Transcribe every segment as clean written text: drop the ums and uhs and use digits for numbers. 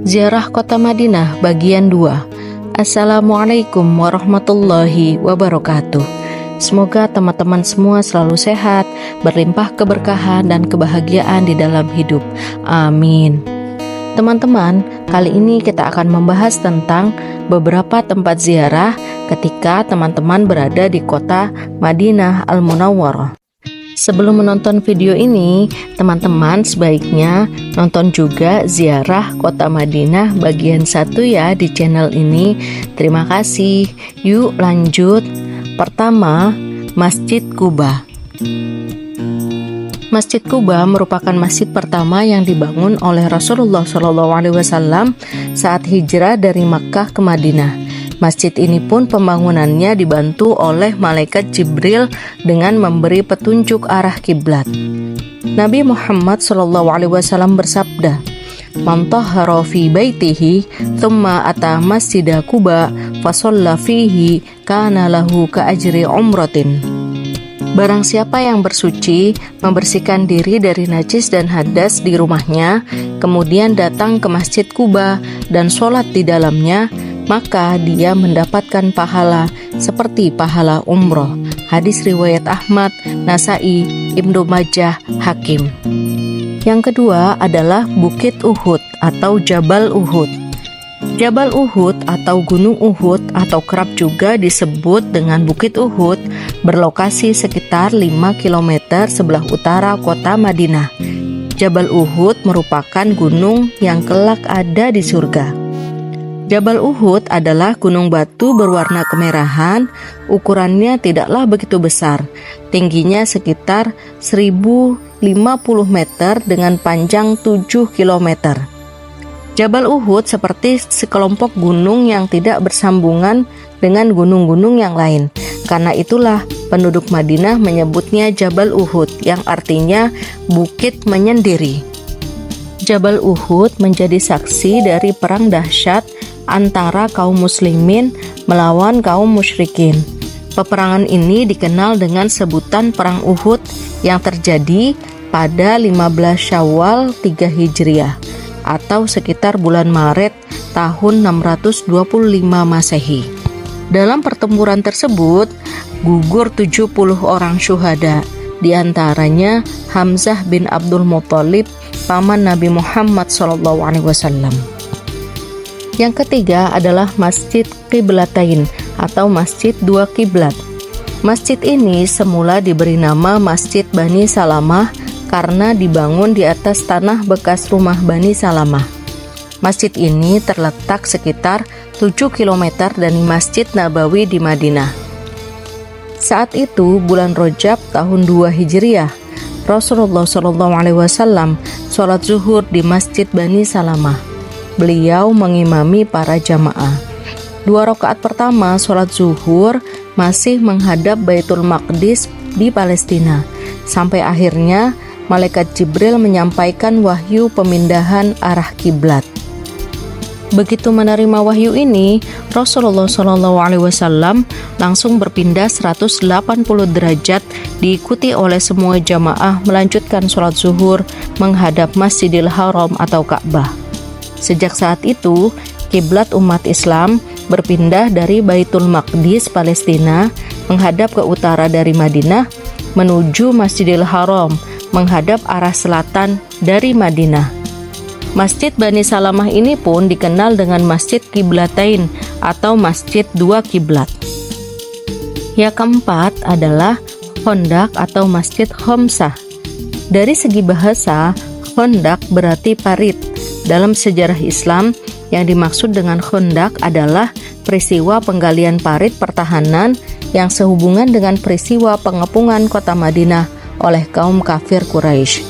Ziarah Kota Madinah bagian 2. Assalamualaikum warahmatullahi wabarakatuh. Semoga teman-teman semua selalu sehat, berlimpah keberkahan dan kebahagiaan di dalam hidup. Amin. Teman-teman, kali ini kita akan membahas tentang beberapa tempat ziarah ketika teman-teman berada di kota Madinah Al-Munawwarah. Sebelum menonton video ini, teman-teman sebaiknya nonton juga ziarah kota Madinah bagian 1 ya di channel ini. Terima kasih. Yuk lanjut. Pertama, Masjid Quba. Masjid Quba merupakan masjid pertama yang dibangun oleh Rasulullah SAW saat hijrah dari Makkah ke Madinah. Masjid ini pun pembangunannya dibantu oleh malaikat Jibril dengan memberi petunjuk arah kiblat. Nabi Muhammad SAW bersabda, "Man tahhara fi baitihi thumma ata masjida Quba fasalla fihi kana lahu ka ajri umratin." Barang siapa yang bersuci, membersihkan diri dari najis dan hadas di rumahnya, kemudian datang ke Masjid Quba dan sholat di dalamnya, maka dia mendapatkan pahala seperti pahala umroh. Hadis riwayat Ahmad, Nasai, Ibnu Majah, Hakim. Yang kedua adalah Bukit Uhud atau Jabal Uhud. Jabal Uhud atau Gunung Uhud atau kerap juga disebut dengan Bukit Uhud berlokasi sekitar 5 km sebelah utara kota Madinah. Jabal Uhud merupakan gunung yang kelak ada di surga. Jabal Uhud adalah gunung batu berwarna kemerahan, ukurannya tidaklah begitu besar, tingginya sekitar 1050 meter dengan panjang 7 km. Jabal Uhud seperti sekelompok gunung yang tidak bersambungan dengan gunung-gunung yang lain. Karena itulah penduduk Madinah menyebutnya Jabal Uhud, yang artinya bukit menyendiri. Jabal Uhud menjadi saksi dari perang dahsyat antara kaum muslimin melawan kaum musyrikin. Peperangan ini dikenal dengan sebutan Perang Uhud yang terjadi pada 15 Syawal 3 Hijriah atau sekitar bulan Maret tahun 625 Masehi. Dalam pertempuran tersebut gugur 70 orang syuhada, di antaranya Hamzah bin Abdul Muthalib, paman Nabi Muhammad SAW. Yang ketiga adalah Masjid Qiblatain atau Masjid Dua Kiblat. Masjid ini semula diberi nama Masjid Bani Salamah karena dibangun di atas tanah bekas rumah Bani Salamah. Masjid ini terletak sekitar 7 km dari Masjid Nabawi di Madinah. Saat itu bulan Rajab tahun 2 Hijriah, Rasulullah SAW sholat zuhur di Masjid Bani Salamah. Beliau mengimami para jamaah. 2 rakaat pertama sholat zuhur masih menghadap Baitul Maqdis di Palestina, sampai akhirnya malaikat Jibril menyampaikan wahyu pemindahan arah kiblat. Begitu menerima wahyu ini, Rasulullah SAW langsung berpindah 180 derajat, diikuti oleh semua jamaah melanjutkan sholat zuhur menghadap Masjidil Haram atau Ka'bah. Sejak saat itu, kiblat umat Islam berpindah dari Baitul Maqdis Palestina menghadap ke utara dari Madinah menuju Masjidil Haram menghadap arah selatan dari Madinah. Masjid Bani Salamah ini pun dikenal dengan Masjid Qiblatain atau Masjid Dua Kiblat. Yang keempat adalah Khandaq atau Masjid Khamsah. Dari segi bahasa, Khandaq berarti parit. Dalam sejarah Islam, yang dimaksud dengan Khandaq adalah peristiwa penggalian parit pertahanan yang sehubungan dengan peristiwa pengepungan kota Madinah oleh kaum kafir Quraisy.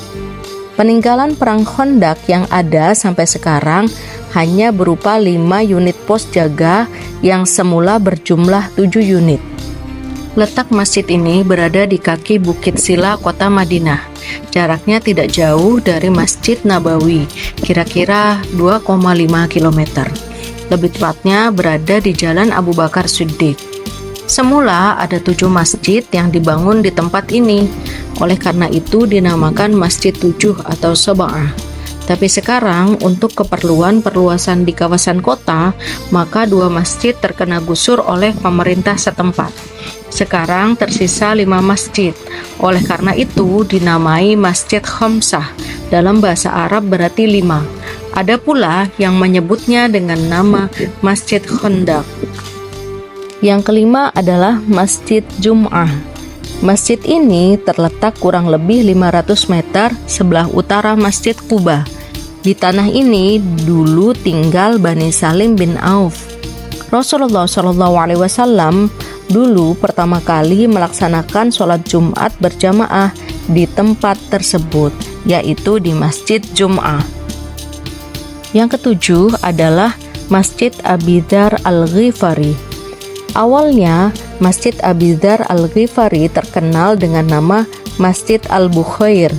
Peninggalan perang Khandaq yang ada sampai sekarang hanya berupa 5 unit pos jaga yang semula berjumlah 7 unit. Letak masjid ini berada di kaki Bukit Sila kota Madinah. Jaraknya tidak jauh dari Masjid Nabawi, kira-kira 2,5 km. Lebih tepatnya berada di Jalan Abu Bakar Siddiq. Semula ada 7 masjid yang dibangun di tempat ini. Oleh karena itu dinamakan Masjid 7 atau Sab'ah. Tapi sekarang untuk keperluan perluasan di kawasan kota, maka 2 masjid terkena gusur oleh pemerintah setempat. Sekarang tersisa 5 masjid. Oleh karena itu dinamai Masjid Khamsah. Dalam bahasa Arab berarti 5. Ada pula yang menyebutnya dengan nama Masjid Khandaq. Yang kelima adalah Masjid Jum'ah. Masjid ini terletak kurang lebih 500 meter sebelah utara Masjid Quba. Di tanah ini dulu tinggal Bani Salim bin Auf. Rasulullah SAW dulu pertama kali melaksanakan sholat Jumat berjamaah di tempat tersebut, yaitu di Masjid Jum'ah. Yang ketujuh adalah Masjid Abi Dzar Al-Ghifari. Awalnya, Masjid Abi Dzar Al-Ghifari terkenal dengan nama Masjid Al-Bukhair.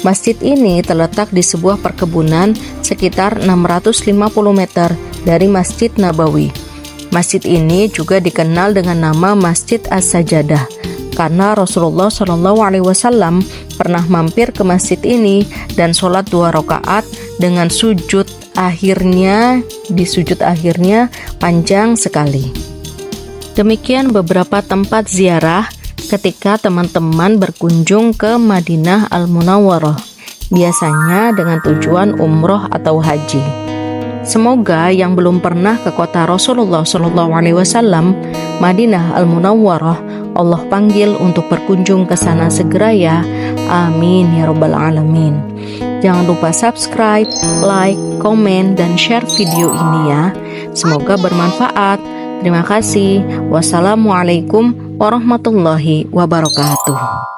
Masjid ini terletak di sebuah perkebunan sekitar 650 meter dari Masjid Nabawi. Masjid ini juga dikenal dengan nama Masjid As-Sajadah karena Rasulullah SAW pernah mampir ke masjid ini dan sholat 2 rakaat dengan sujud akhirnya panjang sekali. Demikian beberapa tempat ziarah ketika teman-teman berkunjung ke Madinah Al-Munawwarah, biasanya dengan tujuan umroh atau haji. Semoga yang belum pernah ke kota Rasulullah SAW, Madinah Al-Munawwarah, Allah panggil untuk berkunjung ke sana segera ya. Amin ya rabbal alamin. Jangan lupa subscribe, like, komen, dan share video ini ya. Semoga bermanfaat. Terima kasih. Wassalamualaikum warahmatullahi wabarakatuh.